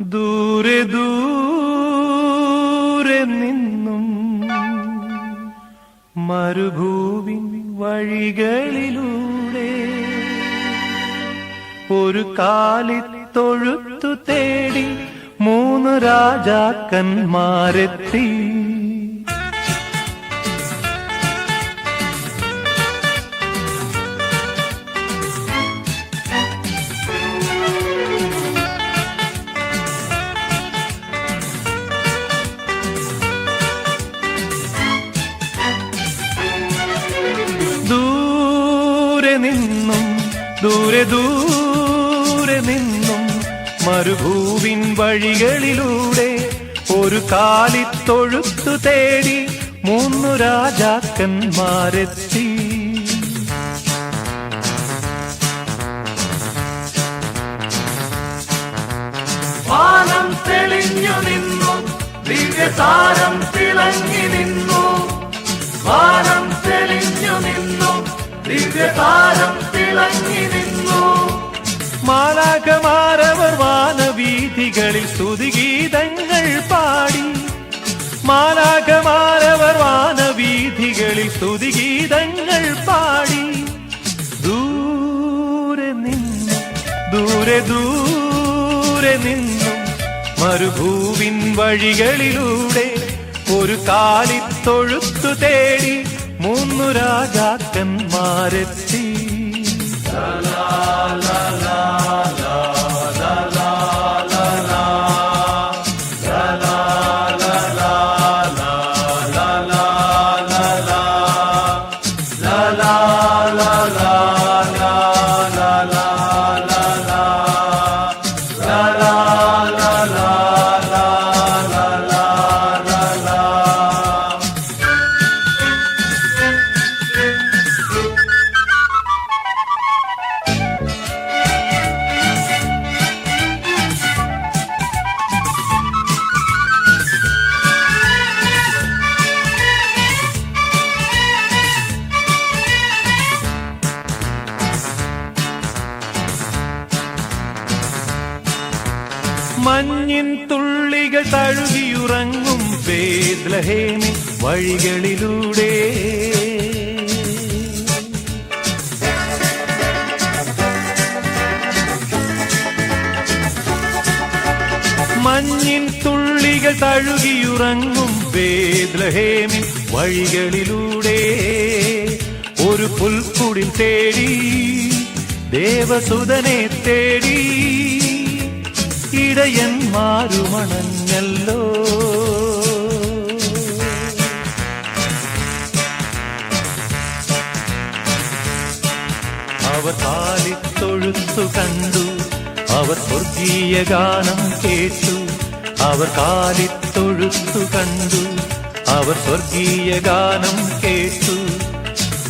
ദൂരെ ദൂരെ നിന്നും മരുഭൂവിൻ വഴികളിലൂടെ ഒരു കാലിത്തൊഴുത്തു തേടി 3 രാജാക്കന്മാരെത്തി. ദൂരെ ദൂരെ നിന്നും മരുഭൂവിൻ വഴികളിലൂടെ ഒരു കാലിത്തൊഴുത്തു തേടി 3 രാജാക്കന്മാരെത്തി. വാനം തെളിഞ്ഞു നിന്നു, ദിവ്യതാരം തിളങ്ങി നിന്നു. വാനം തെളിഞ്ഞു നിന്നു, ദിവ്യതാരം തിളങ്ങി നിന്നു. മാലാഖമാരവർ വാനവീഥികളിൽ സ്തുതിഗീതങ്ങൾ പാടി. മാലാഖമാരവർ വാനവീഥികളിൽ സ്തുതിഗീതങ്ങൾ പാടി. ദൂരെ നിന്നും ദൂരെ ദൂരെ നിന്നും മരുഭൂവിൻ വഴികളിലൂടെ ഒരു കാലിത്തൊഴുത്തു തേടി 3 രാജാക്കന്മാരെത്തി. മഞ്ഞിൻ തുള്ളികൾ തഴുകിയുറങ്ങും ബേത്ലഹേമിൻ വഴികളിലൂടെ മഞ്ഞിൻ തുള്ളികൾ തഴുകിയുറങ്ങും ബേത്ലഹേമിൻ വഴികളിലൂടെ ഒരു പുൽക്കുടിൽ തേടി ദേവസുതനെ തേടി ഇടയന്മാരുമണഞ്ഞല്ലോ. അവർ കാലിത്തൊഴുത്തു കണ്ടു, അവർ സ്വർഗീയ ഗാനം കേട്ടു. അവർ കാലിത്തൊഴുത്തു കണ്ടു, അവർ സ്വർഗീയ ഗാനം കേട്ടു.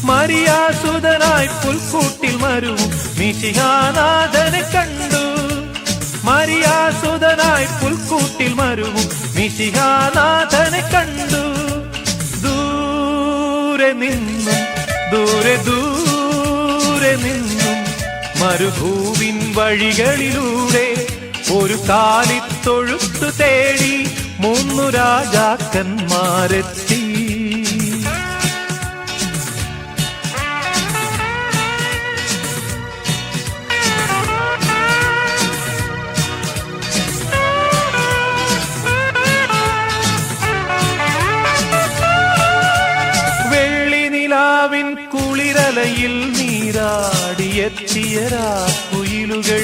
മരിയാസുതനായി പുൽക്കൂട്ടിൽ മരുവും മിശിഹാനാഥനെ കണ്ടു. മരിയാസുതനായി പുൽക്കൂട്ടിൽ മരുവും മിശിഹാനാഥനെ കണ്ടു. ദൂരെ നിന്നും ദൂരെ ദൂരെ നിന്നും മരുഭൂവിൻ വഴികളിലൂടെ ഒരു കാലിത്തൊഴുത്തു തേടി 3 രാജാക്കന്മാരെത്തി. കുളിരലയിൽ നീരാടിയെത്തിയ രാക്കുയിലുകൾ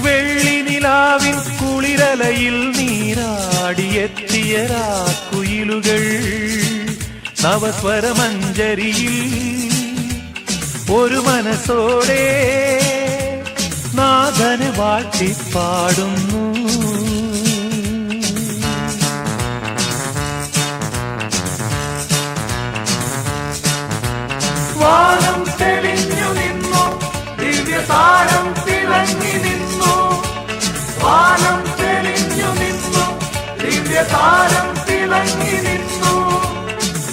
വെള്ളിനിലാവിൻ കുളിരലയിൽ നീരാടിയെത്തിയ രാക്കുയിലുകൾ നവസ്വരമഞ്ജരിയിൽ ഒരു മനസ്സോടെ നാഥനെ വാഴ്ത്തിപ്പാടുന്നു. വാനം തെളിഞ്ഞു നിന്നു, ദിവ്യതാരം തിളങ്ങി നിന്നു. വാനം തെളിഞ്ഞു നിന്നു, ദിവ്യതാരം തിളങ്ങി നിന്നു.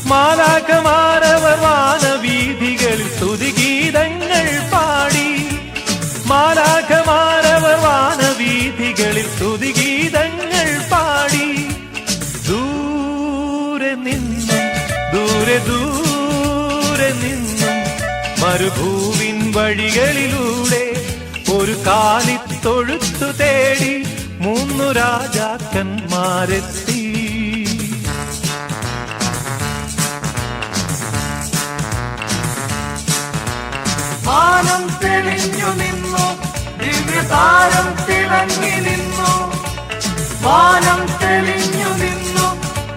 മാലാഖമാരവർ വാനവീഥികളിൽ സ്തുതിഗീതങ്ങൾ പാടി. മാലാഖമാരവർ വാനവീഥികളിൽ സ്തുതിഗീതങ്ങൾ പാടി. ദൂരെ നിന്നും ദൂരെ നിന്നും മരുഭൂവിൻ വഴികളിലൂടെ ഒരു കാലിത്തൊഴുത്തു തേടി 3 രാജാക്കന്മാരെത്തി. വാനം തെളിഞ്ഞു നിന്നു, ദിവ്യതാരം തിളങ്ങി നിന്നു. വാനം തെളിഞ്ഞു നിന്നു,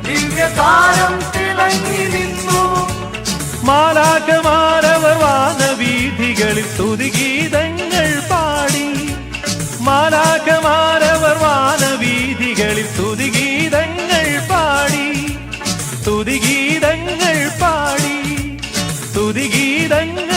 ദിവ്യതാരം തിളങ്ങി നിന്നു. മാലാഖമാരവർ വാനവീഥികളിൽ സ്തുതിഗീതങ്ങൾ പാടി. മാലാഖമാരവർ വാനവീഥികളിൽ സ്തുതിഗീതങ്ങൾ പാടി. സ്തുതിഗീതങ്ങൾ പാടി. സ്തുതിഗീതങ്ങൾ